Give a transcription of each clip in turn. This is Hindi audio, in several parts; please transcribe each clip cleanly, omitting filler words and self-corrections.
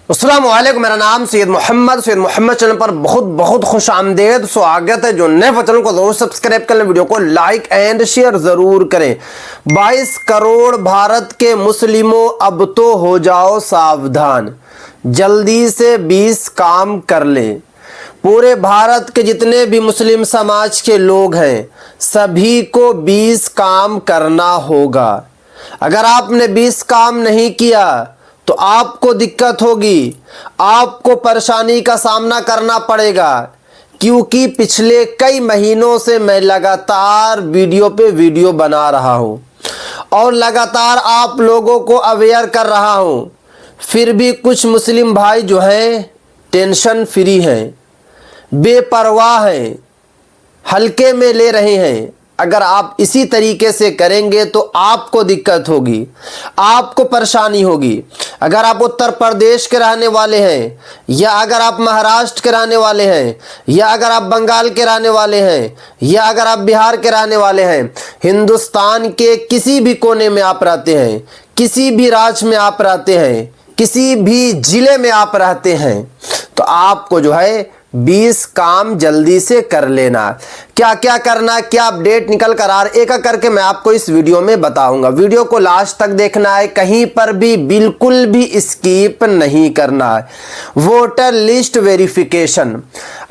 अस्सलाम वालेकुम। मेरा नाम सैयद मोहम्मद चैनल पर बहुत बहुत खुश आमदेद स्वागत है। जो नए चैनल को जरूर सब्सक्राइब कर लें, वीडियो को लाइक एंड शेयर जरूर करें। 22 करोड़ भारत के मुस्लिमों, अब तो हो जाओ सावधान, जल्दी से 20 काम कर लें। पूरे भारत के जितने भी मुस्लिम समाज के लोग हैं, सभी को 20 काम करना होगा। अगर आपने 20 काम नहीं किया तो आपको दिक्कत होगी, आपको परेशानी का सामना करना पड़ेगा। क्योंकि पिछले कई महीनों से मैं लगातार वीडियो पे वीडियो बना रहा हूँ और लगातार आप लोगों को अवेयर कर रहा हूँ। फिर भी कुछ मुस्लिम भाई जो हैं टेंशन फ्री हैं, बेपरवाह हैं, हल्के में ले रहे हैं। अगर आप इसी तरीके से करेंगे तो आपको दिक्कत होगी, आपको परेशानी होगी। अगर आप उत्तर प्रदेश के रहने वाले हैं, या अगर आप महाराष्ट्र के रहने वाले हैं, या अगर आप बंगाल के रहने वाले हैं, या अगर आप बिहार के रहने वाले हैं, हिंदुस्तान के किसी भी कोने में आप रहते हैं, किसी भी राज्य में आप रहते हैं, किसी भी जिले में आप रहते हैं, तो आपको जो है 20 काम जल्दी से कर लेना। क्या क्या करना, क्या अपडेट निकल कर आ रहा, एक एक करके मैं आपको इस वीडियो में बताऊंगा। वीडियो को लास्ट तक देखना है, कहीं पर भी बिल्कुल भी स्किप नहीं करना है। वोटर लिस्ट वेरिफिकेशन,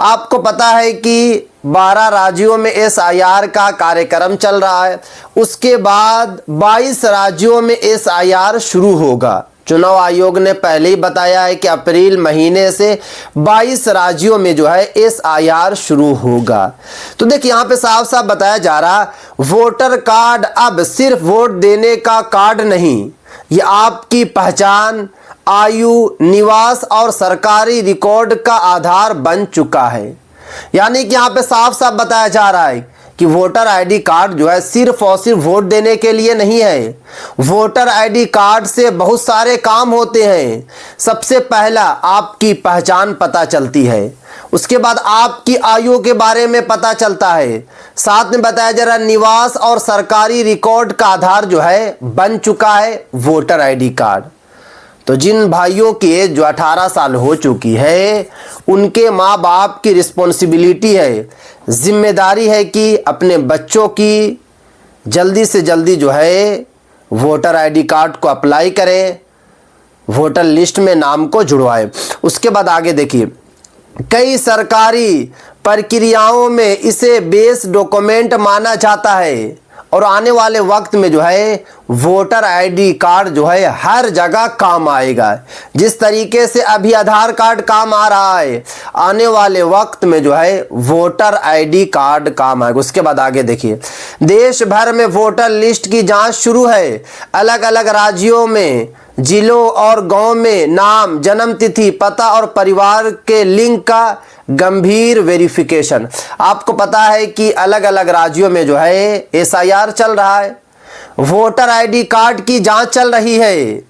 आपको पता है कि 12 राज्यों में SIR का कार्यक्रम चल रहा है। उसके बाद 22 राज्यों में SIR शुरू होगा। चुनाव आयोग ने पहले ही बताया है कि अप्रैल महीने से 22 राज्यों में जो है SIR शुरू होगा। तो देखिए यहाँ पे साफ साफ बताया जा रहा, वोटर कार्ड अब सिर्फ वोट देने का कार्ड नहीं, ये आपकी पहचान, आयु, निवास और सरकारी रिकॉर्ड का आधार बन चुका है। यानी कि यहाँ पे साफ साफ बताया जा रहा है कि वोटर ID कार्ड जो है सिर्फ और सिर्फ वोट देने के लिए नहीं है। वोटर ID कार्ड से बहुत सारे काम होते हैं। सबसे पहला आपकी पहचान पता चलती है, उसके बाद आपकी आयु के बारे में पता चलता है, साथ में बताया जा रहा निवास और सरकारी रिकॉर्ड का आधार जो है बन चुका है वोटर ID कार्ड। तो जिन भाइयों की एज जो 18 साल हो चुकी है, उनके माँ बाप की रिस्पॉन्सिबिलिटी है, जिम्मेदारी है कि अपने बच्चों की जल्दी से जल्दी जो है वोटर ID कार्ड को अप्लाई करें, वोटर लिस्ट में नाम को जुड़वाएं। उसके बाद आगे देखिए, कई सरकारी प्रक्रियाओं में इसे बेस डॉक्यूमेंट माना जाता है और आने वाले वक्त में जो है वोटर ID कार्ड जो है हर जगह काम आएगा। जिस तरीके से अभी आधार कार्ड काम आ रहा है, आने वाले वक्त में जो है वोटर ID कार्ड काम आएगा। उसके बाद आगे देखिए, देश भर में वोटर लिस्ट की जांच शुरू है। अलग अलग राज्यों में, जिलों और गांव में नाम, जन्म तिथि, पता और परिवार के लिंक का गंभीर वेरिफिकेशन। आपको पता है कि अलग अलग राज्यों में जो है SIR चल रहा है, वोटर ID कार्ड की जांच चल रही है,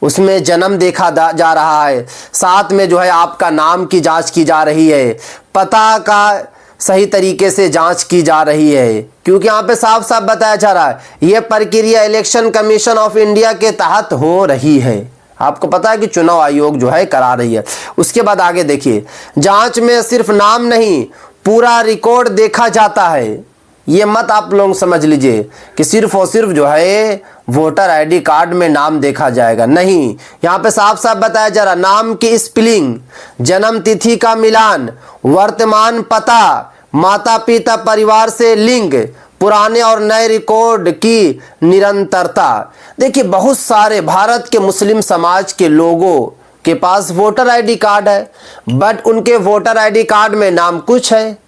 उसमें जन्म देखा जा रहा है, साथ में जो है आपका नाम की जांच की जा रही है, पता का सही तरीके से जांच की जा रही है। क्योंकि यहाँ पे साफ साफ बताया जा रहा है यह प्रक्रिया इलेक्शन कमीशन ऑफ इंडिया के तहत हो रही है। आपको पता है कि चुनाव आयोग जो है करा रही है। उसके बाद आगे देखिए, जांच में सिर्फ नाम नहीं, पूरा रिकॉर्ड देखा जाता है। ये मत आप लोग समझ लीजिए कि सिर्फ और सिर्फ जो है वोटर ID कार्ड में नाम देखा जाएगा, नहीं। यहाँ पे साफ साफ बताया जा रहा, नाम की स्पेलिंग, जन्म तिथि का मिलान, वर्तमान पता, माता पिता परिवार से लिंक, पुराने और नए रिकॉर्ड की निरंतरता। देखिए बहुत सारे भारत के मुस्लिम समाज के लोगों के पास वोटर ID कार्ड है, बट उनके वोटर ID कार्ड में नाम कुछ है,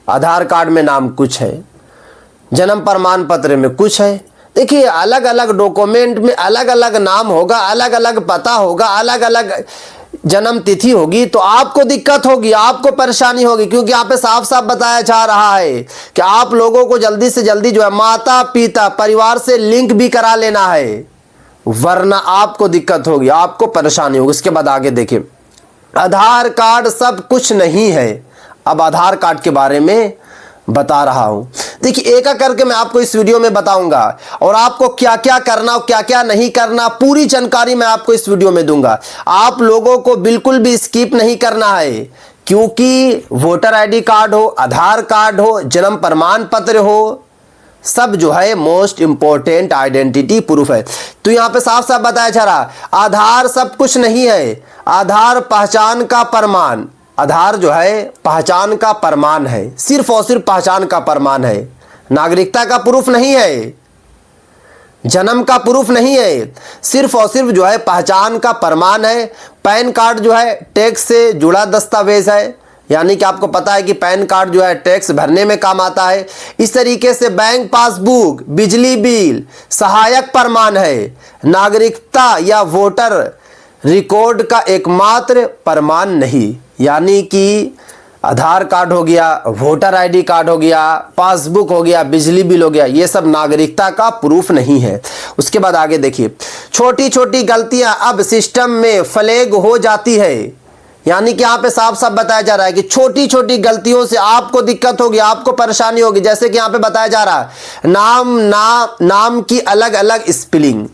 आधार कार्ड में नाम कुछ है, जन्म प्रमाण पत्र में कुछ है। देखिए अलग अलग डॉक्यूमेंट में अलग अलग नाम होगा, अलग अलग पता होगा, अलग अलग जन्म तिथि होगी, तो आपको दिक्कत होगी, आपको परेशानी होगी। क्योंकि यहाँ पे साफ साफ बताया जा रहा है कि आप लोगों को जल्दी से जल्दी जो है माता पिता परिवार से लिंक भी करा लेना है, वरना आपको दिक्कत होगी, आपको परेशानी होगी। उसके बाद आगे देखिए, आधार कार्ड सब कुछ नहीं है। अब आधार कार्ड के बारे में बता रहा हूं। देखिए एक एक करके मैं आपको इस वीडियो में बताऊंगा और आपको क्या क्या करना और क्या क्या नहीं करना पूरी जानकारी मैं आपको इस वीडियो में दूंगा। आप लोगों को बिल्कुल भी स्किप नहीं करना है, क्योंकि वोटर आईडी कार्ड हो, आधार कार्ड हो, जन्म प्रमाण पत्र हो, सब जो है मोस्ट इंपॉर्टेंट आइडेंटिटी प्रूफ है। तो यहां पे साफ साफ बताया जा रहा आधार सब कुछ नहीं है, आधार पहचान का प्रमाण, आधार जो है पहचान का प्रमाण है, सिर्फ और सिर्फ पहचान का प्रमाण है, नागरिकता का प्रूफ नहीं है, जन्म का प्रूफ नहीं है, सिर्फ और सिर्फ जो है पहचान का प्रमाण है। पैन कार्ड जो है टैक्स से जुड़ा दस्तावेज है, यानी कि आपको पता है कि पैन कार्ड जो है टैक्स भरने में काम आता है। इस तरीके से बैंक पासबुक, बिजली बिल सहायक प्रमाण है, नागरिकता या वोटर रिकॉर्ड का एकमात्र प्रमाण नहीं। यानी कि आधार कार्ड हो गया, वोटर आईडी कार्ड हो गया, पासबुक हो गया, बिजली बिल हो गया, ये सब नागरिकता का प्रूफ नहीं है। उसके बाद आगे देखिए, छोटी छोटी गलतियां अब सिस्टम में फ्लैग हो जाती है। यानी कि यहाँ पे साफ साफ बताया जा रहा है कि छोटी छोटी गलतियों से आपको दिक्कत होगी, आपको परेशानी होगी। जैसे कि यहाँ पे बताया जा रहा है नाम की अलग अलग स्पेलिंग,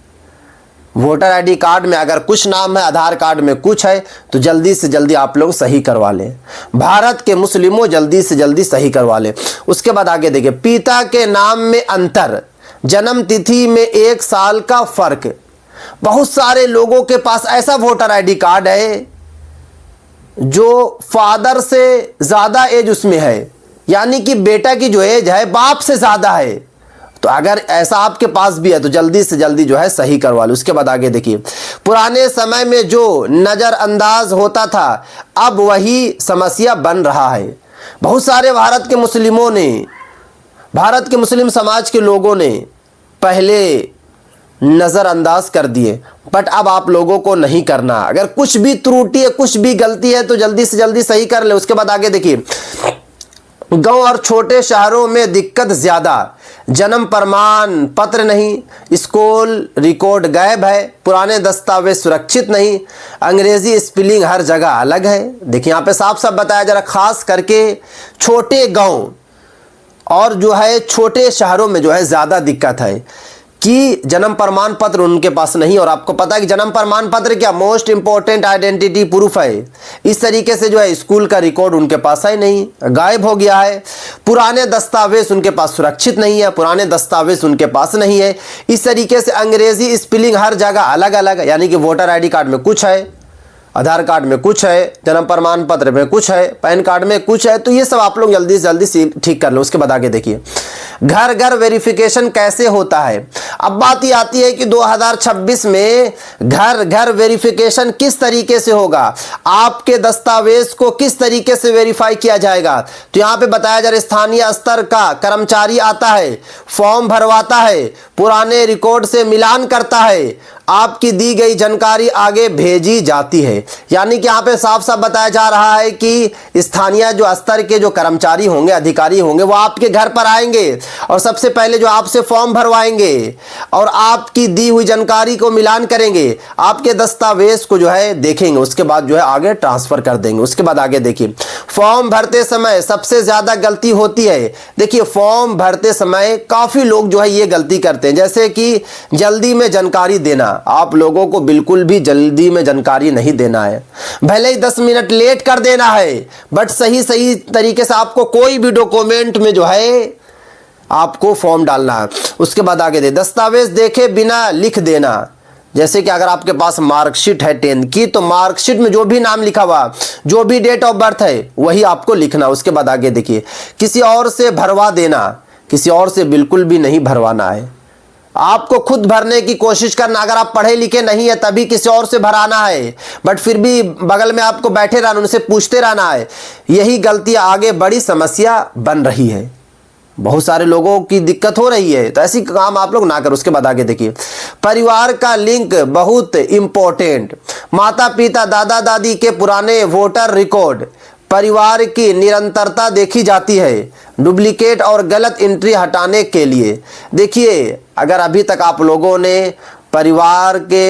वोटर आईडी कार्ड में अगर कुछ नाम है, आधार कार्ड में कुछ है, तो जल्दी से जल्दी आप लोग सही करवा लें। भारत के मुस्लिमों जल्दी से जल्दी सही करवा लें। उसके बाद आगे देखिए, पिता के नाम में अंतर, जन्म तिथि में 1 साल का फर्क। बहुत सारे लोगों के पास ऐसा वोटर आईडी कार्ड है जो फादर से ज्यादा एज उसमें है, यानी कि बेटा की जो एज है बाप से ज्यादा है। तो अगर ऐसा आपके पास भी है तो जल्दी से जल्दी जो है सही करवा लो। उसके बाद आगे देखिए, पुराने समय में जो नजरअंदाज होता था अब वही समस्या बन रहा है। बहुत सारे भारत के मुस्लिमों ने, भारत के मुस्लिम समाज के लोगों ने पहले नजरअंदाज कर दिए, बट अब आप लोगों को नहीं करना। अगर कुछ भी त्रुटि है, कुछ भी गलती है तो जल्दी से जल्दी सही कर ले। उसके बाद आगे देखिए, गांव और छोटे शहरों में दिक्कत ज्यादा, जन्म प्रमाण पत्र नहीं, स्कूल रिकॉर्ड गायब है, पुराने दस्तावेज सुरक्षित नहीं, अंग्रेजी स्पेलिंग हर जगह अलग है। देखिए यहाँ पे साफ साफ बताया जा रहा, खास करके छोटे गांव और जो है छोटे शहरों में जो है ज्यादा दिक्कत है कि जन्म प्रमाण पत्र उनके पास नहीं। और आपको पता है कि जन्म प्रमाण पत्र क्या मोस्ट इंपॉर्टेंट आइडेंटिटी प्रूफ है। इस तरीके से जो है स्कूल का रिकॉर्ड उनके पास है नहीं, गायब हो गया है। पुराने दस्तावेज उनके पास सुरक्षित नहीं है, पुराने दस्तावेज उनके पास नहीं है। इस तरीके से अंग्रेजी स्पेलिंग हर जगह अलग अलग है, यानी कि वोटर आईडी कार्ड में कुछ है, आधार कार्ड में कुछ है, जन्म प्रमाण पत्र में कुछ है, पैन कार्ड में कुछ है। तो ये सब आप लोग जल्दी से जल्दी ठीक कर लो। उसके बाद आगे देखिए, घर घर वेरिफिकेशन कैसे होता है। अब बात ये आती है कि 2026 में घर घर वेरिफिकेशन किस तरीके से होगा, आपके दस्तावेज को किस तरीके से वेरीफाई किया जाएगा। तो यहाँ पे बताया जा रहा है, स्थानीय स्तर का कर्मचारी आता है, फॉर्म भरवाता है, पुराने रिकॉर्ड से मिलान करता है, आपकी दी गई जानकारी आगे भेजी जाती है। यानी कि यहाँ पे साफ साफ बताया जा रहा है कि स्थानीय जो स्तर के जो कर्मचारी होंगे, अधिकारी होंगे, वो आपके घर पर आएंगे और सबसे पहले जो आपसे फॉर्म भरवाएंगे और आपकी दी हुई जानकारी को मिलान करेंगे, आपके दस्तावेज को जो है देखेंगे, उसके बाद जो है आगे ट्रांसफर कर देंगे। उसके बाद आगे देखिए, फॉर्म भरते समय सबसे ज्यादा गलती होती है। देखिए फॉर्म भरते समय काफी लोग जो है ये गलती करते हैं, जैसे कि जल्दी में जानकारी देना। आप लोगों को बिल्कुल भी जल्दी में जानकारी नहीं देना है, भले ही 10 मिनट लेट कर देना है, बट सही तरीके से आपको कोई भी डॉक्यूमेंट में जो है आपको फॉर्म डालना है। उसके बाद आगे दे, दस्तावेज देखे बिना लिख देना। जैसे कि अगर आपके पास मार्कशीट है 10th की, तो मार्कशीट में जो भी नाम लिखा हुआ, जो भी डेट ऑफ बर्थ है वही आपको लिखना। उसके बाद आगे देखिए, किसी और से भरवा देना, किसी और से बिल्कुल भी नहीं भरवाना है, आपको खुद भरने की कोशिश करना। अगर आप पढ़े लिखे नहीं है तभी किसी और से भराना है, बट फिर भी बगल में आपको बैठे रहना, उनसे पूछते रहना है। यही गलतियां आगे बड़ी समस्या बन रही है, बहुत सारे लोगों की दिक्कत हो रही है, तो ऐसी काम आप लोग ना करो। उसके बाद आगे देखिए, परिवार का लिंक बहुत इंपॉर्टेंट, माता पिता दादा दादी के पुराने वोटर रिकॉर्ड, परिवार की निरंतरता देखी जाती है, डुप्लीकेट और गलत एंट्री हटाने के लिए। देखिए अगर अभी तक आप लोगों ने परिवार के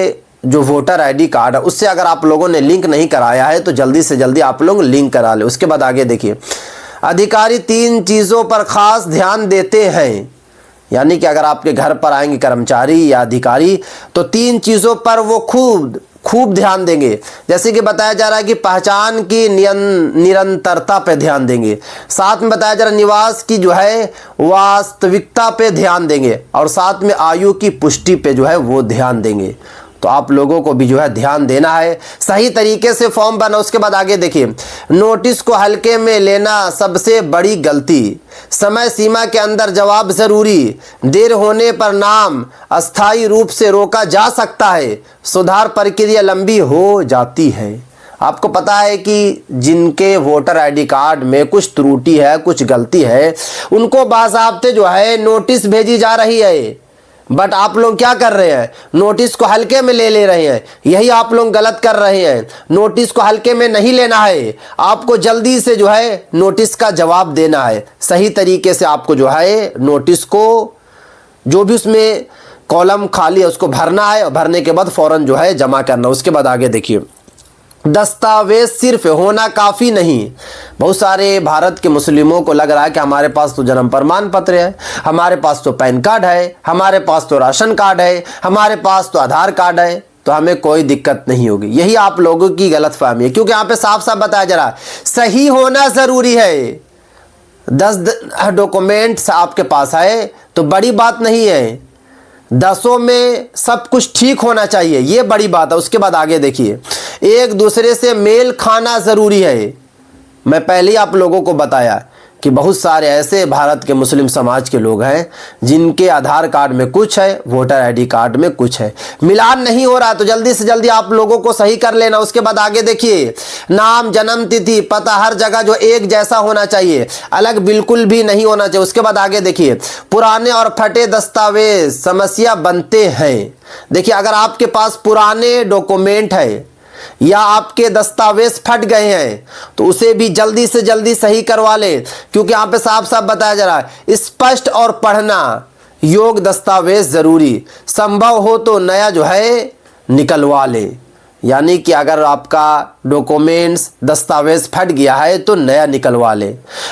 जो वोटर आईडी कार्ड है उससे अगर आप लोगों ने लिंक नहीं कराया है तो जल्दी से जल्दी आप लोग लिंक करा ले। उसके बाद आगे देखिए, अधिकारी 3 चीज़ों पर खास ध्यान देते हैं, यानी कि अगर आपके घर पर आएंगे कर्मचारी या अधिकारी तो 3 चीज़ों पर वो खूब ध्यान देंगे। जैसे कि बताया जा रहा है कि पहचान की निरंतरता पे ध्यान देंगे, साथ में बताया जा रहा है निवास की जो है वास्तविकता पे ध्यान देंगे, और साथ में आयु की पुष्टि पे जो है वो ध्यान देंगे। तो आप लोगों को भी जो है ध्यान देना है, सही तरीके से फॉर्म भरना। उसके बाद आगे देखिए, नोटिस को हल्के में लेना सबसे बड़ी गलती, समय सीमा के अंदर जवाब जरूरी, देर होने पर नाम अस्थायी रूप से रोका जा सकता है, सुधार प्रक्रिया लंबी हो जाती है। आपको पता है कि जिनके वोटर आईडी कार्ड में कुछ त्रुटि है, कुछ गलती है, उनको बाज़ाब्ते जो है नोटिस भेजी जा रही है, बट आप लोग क्या कर रहे हैं, नोटिस को हल्के में ले रहे हैं। यही आप लोग गलत कर रहे हैं। नोटिस को हल्के में नहीं लेना है, आपको जल्दी से जो है नोटिस का जवाब देना है। सही तरीके से आपको जो है नोटिस को, जो भी उसमें कॉलम खाली है उसको भरना है, और भरने के बाद फौरन जो है जमा करना। उसके बाद आगे देखिए, दस्तावेज सिर्फ होना काफ़ी नहीं। बहुत सारे भारत के मुस्लिमों को लग रहा है कि हमारे पास तो जन्म प्रमाण पत्र है, हमारे पास तो पैन कार्ड है, हमारे पास तो राशन कार्ड है, हमारे पास तो आधार कार्ड है, तो हमें कोई दिक्कत नहीं होगी। यही आप लोगों की गलतफहमी है, क्योंकि यहाँ पे साफ साफ बताया जा रहा है सही होना ज़रूरी है। 10 डॉक्यूमेंट्स आपके पास है तो बड़ी बात नहीं है, 10 में सब कुछ ठीक होना चाहिए, ये बड़ी बात है। उसके बाद आगे देखिए, एक दूसरे से मेल खाना ज़रूरी है। मैं पहले ही आप लोगों को बताया कि बहुत सारे ऐसे भारत के मुस्लिम समाज के लोग हैं जिनके आधार कार्ड में कुछ है, वोटर आईडी कार्ड में कुछ है, मिलान नहीं हो रहा, तो जल्दी से जल्दी आप लोगों को सही कर लेना। उसके बाद आगे देखिए, नाम, जन्म तिथि, पता हर जगह जो एक जैसा होना चाहिए, अलग बिल्कुल भी नहीं होना चाहिए। उसके बाद आगे देखिए, पुराने और फटे दस्तावेज समस्या बनते हैं। देखिए, अगर आपके पास पुराने डॉक्यूमेंट है या आपके दस्तावेज फट गए हैं तो उसे भी जल्दी से जल्दी सही करवा ले, क्योंकि यहाँ पे साफ साफ बताया जा रहा है स्पष्ट और पढ़ना योग्य दस्तावेज जरूरी, संभव हो तो नया जो है निकलवा ले। यानी कि अगर आपका डॉक्यूमेंट्स दस्तावेज फट गया है तो नया निकलवा ले,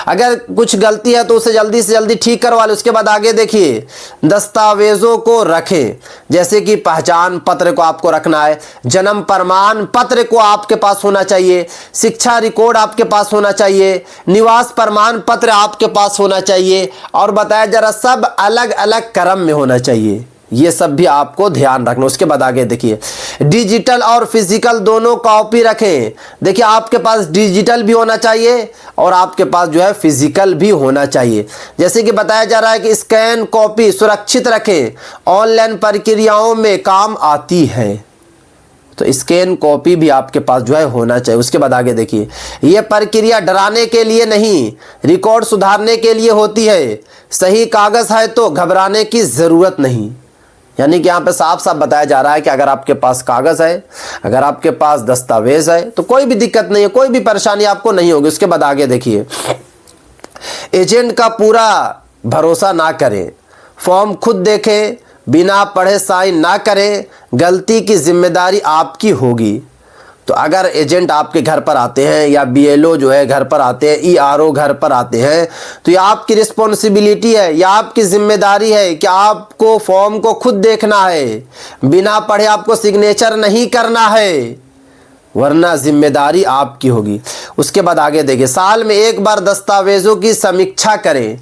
अगर कुछ गलती है तो उसे जल्दी से जल्दी ठीक करवा ले। उसके बाद आगे देखिए, दस्तावेज़ों को रखें, जैसे कि पहचान पत्र को आपको रखना है, जन्म प्रमाण पत्र को आपके पास होना चाहिए, शिक्षा रिकॉर्ड आपके पास होना चाहिए, निवास प्रमाण पत्र आपके पास होना चाहिए, और बताया जरा सब अलग अलग क्रम में होना चाहिए। ये सब भी आपको ध्यान रखना। उसके बाद आगे देखिए, डिजिटल और फिजिकल दोनों कॉपी रखें। देखिए, आपके पास डिजिटल भी होना चाहिए और आपके पास जो है फिजिकल भी होना चाहिए। जैसे कि बताया जा रहा है कि स्कैन कॉपी सुरक्षित रखें, ऑनलाइन प्रक्रियाओं में काम आती है, तो स्कैन कॉपी भी आपके पास जो है होना चाहिए। उसके बाद आगे देखिए, यह प्रक्रिया डराने के लिए नहीं, रिकॉर्ड सुधारने के लिए होती है। सही कागज है तो घबराने की ज़रूरत नहीं। यानी कि यहाँ पे साफ साफ बताया जा रहा है कि अगर आपके पास कागज़ है, अगर आपके पास दस्तावेज है तो कोई भी दिक्कत नहीं है, कोई भी परेशानी आपको नहीं होगी। उसके बाद आगे देखिए, एजेंट का पूरा भरोसा ना करें, फॉर्म खुद देखें, बिना पढ़े साइन ना करें, गलती की जिम्मेदारी आपकी होगी। तो अगर एजेंट आपके घर पर आते हैं या बीएलओ जो है घर पर आते हैं, ईआरओ घर पर आते हैं, तो ये आपकी रिस्पॉन्सिबिलिटी है, या आपकी जिम्मेदारी है कि आपको फॉर्म को खुद देखना है, बिना पढ़े आपको सिग्नेचर नहीं करना है, वरना जिम्मेदारी आपकी होगी। उसके बाद आगे देखिए, साल में एक बार दस्तावेज़ों की समीक्षा करें।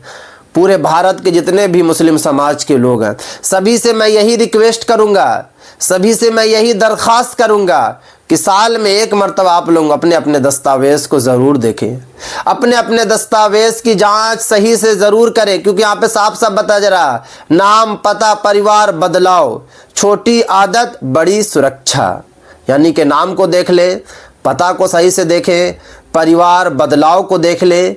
पूरे भारत के जितने भी मुस्लिम समाज के लोग हैं, सभी से मैं यही रिक्वेस्ट करूंगा, सभी से मैं यही दरख्वास्त करूंगा कि साल में एक मरतबा आप लोग अपने अपने दस्तावेज़ को ज़रूर देखें, अपने अपने दस्तावेज़ की जांच सही से ज़रूर करें। क्योंकि यहाँ पे साफ साफ बताया जा रहा, नाम, पता, परिवार बदलाव, छोटी आदत बड़ी सुरक्षा। यानी कि नाम को देख ले, पता को सही से देखें, परिवार बदलाव को देख ले,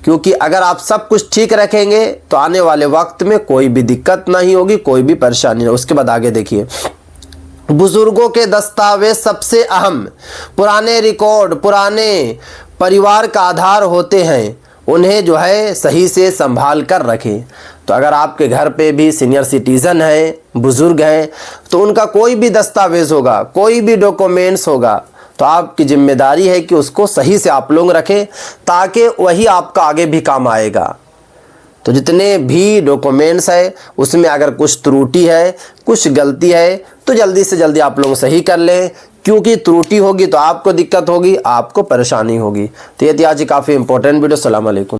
क्योंकि अगर आप सब कुछ ठीक रखेंगे तो आने वाले वक्त में कोई भी दिक्कत नहीं होगी, कोई भी परेशानी नहीं। उसके बाद आगे देखिए, बुजुर्गों के दस्तावेज सबसे अहम, पुराने रिकॉर्ड पुराने परिवार का आधार होते हैं, उन्हें जो है सही से संभाल कर रखें। तो अगर आपके घर पे भी सीनियर सिटीज़न हैं, बुज़ुर्ग हैं, तो उनका कोई भी दस्तावेज़ होगा, कोई भी डॉक्यूमेंट्स होगा, तो आपकी जिम्मेदारी है कि उसको सही से आप लोग रखें, ताकि वही आपका आगे भी काम आएगा। तो जितने भी डॉक्यूमेंट्स है उसमें अगर कुछ त्रुटि है, कुछ गलती है, तो जल्दी से जल्दी आप लोग सही कर लें, क्योंकि त्रुटि होगी तो आपको दिक्कत होगी, आपको परेशानी होगी। तो ये थी आज काफ़ी इंपॉर्टेंट वीडियो। अस्सलाम वालेकुम।